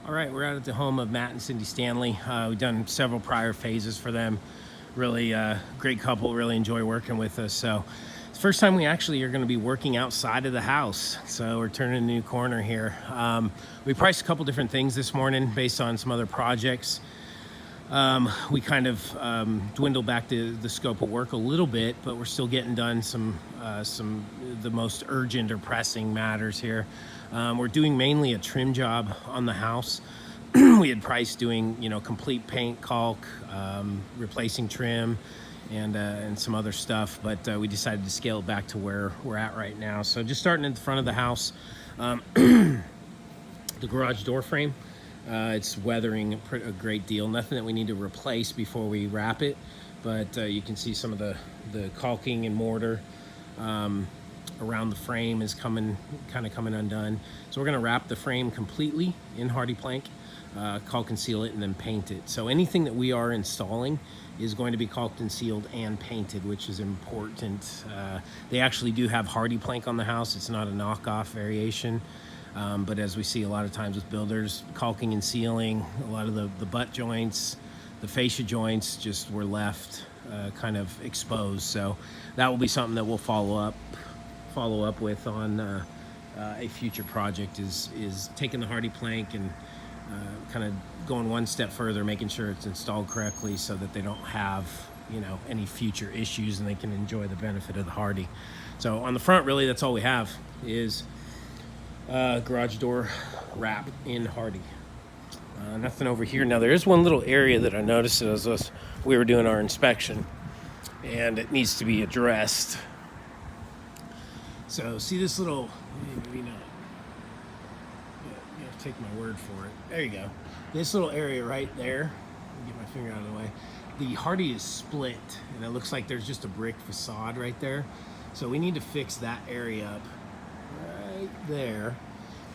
All right, we're out at the home of Matt and Cindy Stanley. We've done several prior phases for them. Really great couple, really enjoy working with us. So it's the first time we actually are going to be working outside of the house. So we're turning a new corner here. We priced a couple different things this morning based on some other projects. We kind of dwindled back the scope of work a little bit, but we're still getting done some the most urgent or pressing matters here. We're doing mainly a trim job on the house. We had priced doing, complete paint, caulk, replacing trim, and some other stuff, but we decided to scale it back to where we're at right now. So just starting at the front of the house, the garage door frame. It's weathering a great deal. Nothing that we need to replace before we wrap it, but you can see some of the caulking and mortar around the frame is coming undone. So we're going to wrap the frame completely in Hardie plank, caulk and seal it, and then paint it. So anything that we are installing is going to be caulked and sealed and painted, which is important. They actually do have Hardie plank on the house. It's not a knockoff variation. But as we see a lot of times with builders, caulking and sealing, a lot of the butt joints, the fascia joints just were left kind of exposed. So that will be something that we'll follow up with on a future project, is taking the Hardie plank and kind of going one step further, making sure it's installed correctly so that they don't have any future issues and they can enjoy the benefit of the Hardie. So on the front, really, that's all we have is garage door wrap in Hardie. Nothing over here. Now there is one little area that I noticed as we were doing our inspection, and it needs to be addressed. So see this little, you have to take my word for it. There you go. This little area right there, get my finger out of the way. The Hardie is split, and it looks like there's just a brick facade right there. So we need to fix that area up right there.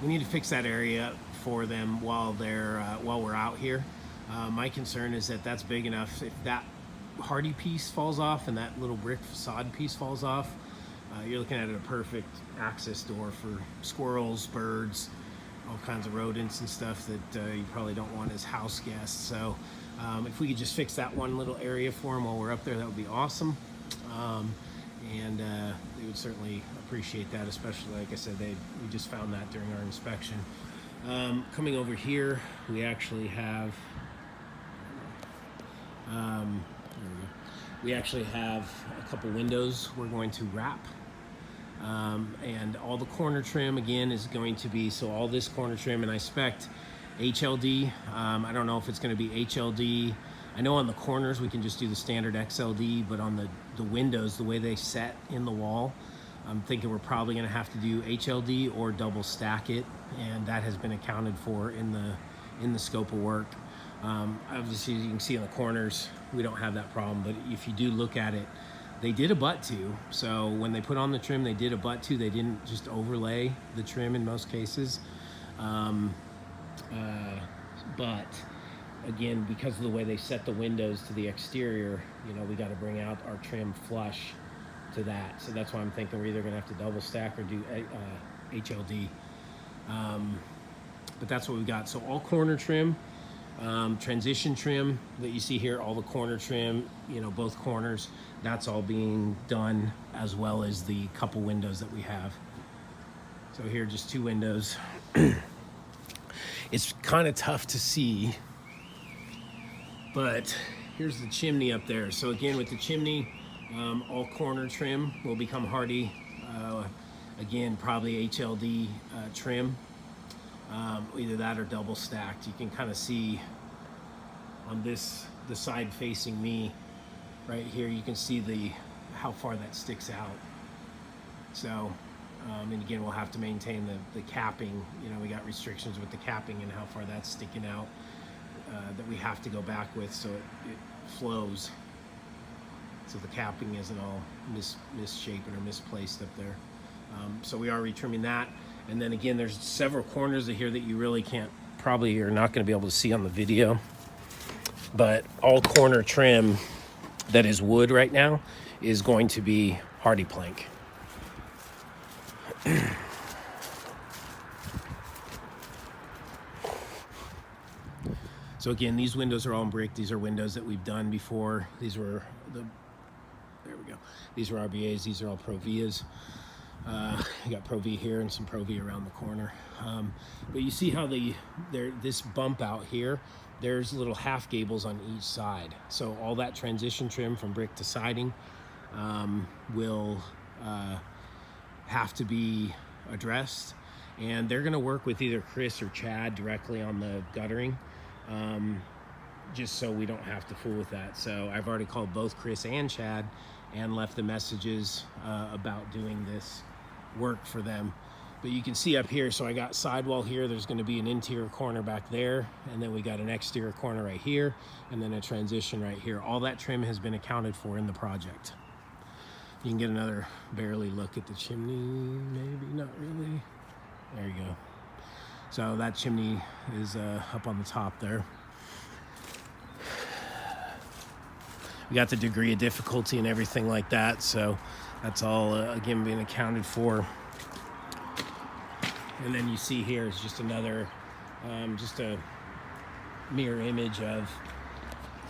We need to fix that area for them while we're out here. My concern is that that's big enough. If that Hardie piece falls off and that little brick facade piece falls off, you're looking at a perfect access door for squirrels, birds, all kinds of rodents and stuff that you probably don't want as house guests. So if we could just fix that one little area for them while we're up there, that would be awesome. And they would certainly appreciate that, especially, like I said, we just found that during our inspection. Coming over here, we actually have a couple windows we're going to wrap. And all the corner trim, again, is going to be, so all this corner trim, and I spec'd HLD. I don't know if it's going to be HLD. I know on the corners we can just do the standard XLD, but on the windows, the way they set in the wall, I'm thinking we're probably going to have to do HLD or double stack it, and that has been accounted for in the scope of work. Obviously, you can see in the corners we don't have that problem, but if you do look at it, they did a butt to. So when they put on the trim, they did a butt to. They didn't just overlay the trim in most cases. But again, because of the way they set the windows to the exterior, we got to bring out our trim flush to that. So that's why I'm thinking we're either going to have to double stack or do HLD. But that's what we got. So all corner trim, transition trim that you see here, all the corner trim, both corners, that's all being done, as well as the couple windows that we have. So here, just two windows. It's kind of tough to see, but here's the chimney up there. So again, with the chimney, all corner trim will become Hardie. Again, probably HLD trim, either that or double stacked. You can kind of see on the side facing me right here, you can see how far that sticks out. So and again, we'll have to maintain the capping. We got restrictions with the capping and how far that's sticking out that we have to go back with, so it flows, so the capping isn't all misshapen or misplaced up there. So we are retrimming that. And then again, there's several corners of here that you really probably are not going to be able to see on the video, but all corner trim that is wood right now is going to be Hardie plank. So again, these windows are all in brick. These are windows that we've done before. These were there we go. These were RBAs. These are all Pro Vias. You got Pro V here and some Pro V around the corner. But you see how this bump out here, there's little half gables on each side. So all that transition trim from brick to siding will have to be addressed. And they're gonna work with either Chris or Chad directly on the guttering, just so we don't have to fool with that. So I've already called both Chris and Chad and left the messages about doing this work for them. But you can see up here, so I got sidewall here, there's gonna be an interior corner back there, and then we got an exterior corner right here, and then a transition right here. All that trim has been accounted for in the project. You can get another barely look at the chimney, maybe, not really. There you go. So that chimney is up on the top there. We got the degree of difficulty and everything like that, so that's all again being accounted for. And then you see here is just another, just a mirror image of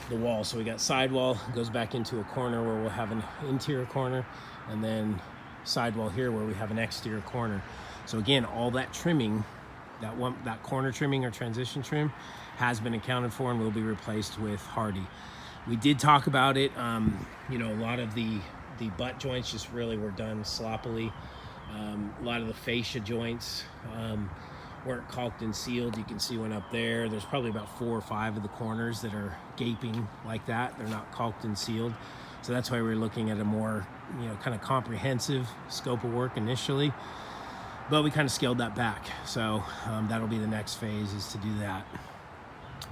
the wall. So we got sidewall, goes back into a corner where we'll have an interior corner, and then sidewall here where we have an exterior corner. So again, all that trimming, that corner trimming or transition trim has been accounted for and will be replaced with Hardie. We did talk about it. You know, a lot of the butt joints just really were done sloppily. A lot of the fascia joints weren't caulked and sealed. You can see one up there. There's probably about 4 or 5 of the corners that are gaping like that. They're not caulked and sealed. So that's why we're looking at a more, you know, kind of comprehensive scope of work initially. But we kind of scaled that back. So that'll be the next phase, is to do that.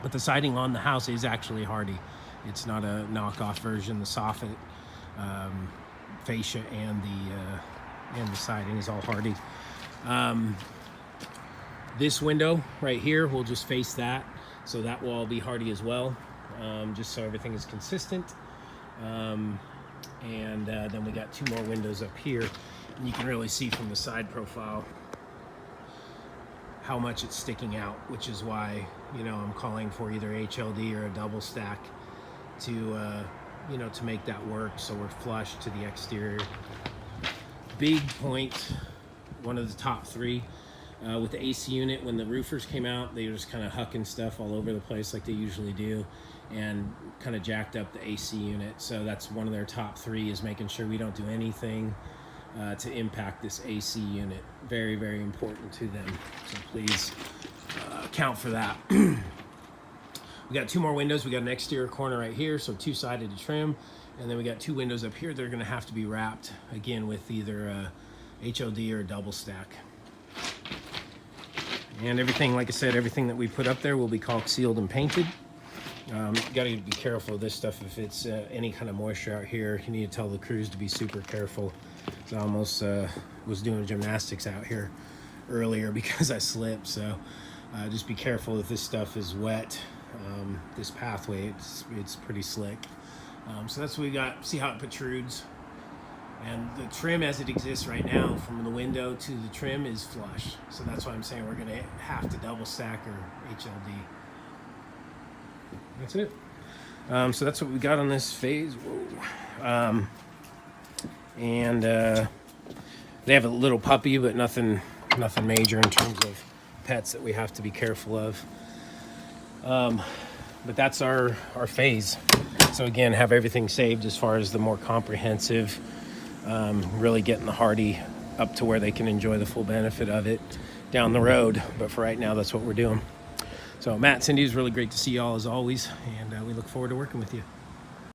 But the siding on the house is actually Hardie. It's not a knockoff version. The soffit, fascia, and the siding is all Hardie. This window right here, we'll just face that. So that will all be Hardie as well, just so everything is consistent. And then we got 2 more windows up here. And you can really see from the side profile how much it's sticking out, which is why, you know, I'm calling for either HLD or a double stack to, you know, to make that work. So we're flush to the exterior. Big point, one of the top 3 with the AC unit. When the roofers came out, they were just kind of hucking stuff all over the place like they usually do, and kind of jacked up the AC unit. So that's one of their top 3, is making sure we don't do anything to impact this AC unit. Very, very important to them. So please account for that. We got 2 more windows. We got an exterior corner right here, so 2-sided to trim. And then we got 2 windows up here that are gonna have to be wrapped, again, with either HLD or a double stack. And everything, like I said, everything that we put up there will be caulk sealed and painted. Gotta be careful of this stuff. If it's any kind of moisture out here, you need to tell the crews to be super careful. So I almost was doing gymnastics out here earlier because I slipped. So just be careful if this stuff is wet. This pathway, it's pretty slick. So that's what we got. See how it protrudes. And the trim as it exists right now, from the window to the trim, is flush. So that's why I'm saying we're gonna have to double stack or HLD. That's it. So that's what we got on this phase. Whoa. And they have a little puppy, but nothing major in terms of pets that we have to be careful of. But that's our phase. So again, have everything saved as far as the more comprehensive, really getting the Hardie up to where they can enjoy the full benefit of it down the road. But for right now, that's what we're doing. So Matt, Cindy, it was really great to see y'all as always, and we look forward to working with you.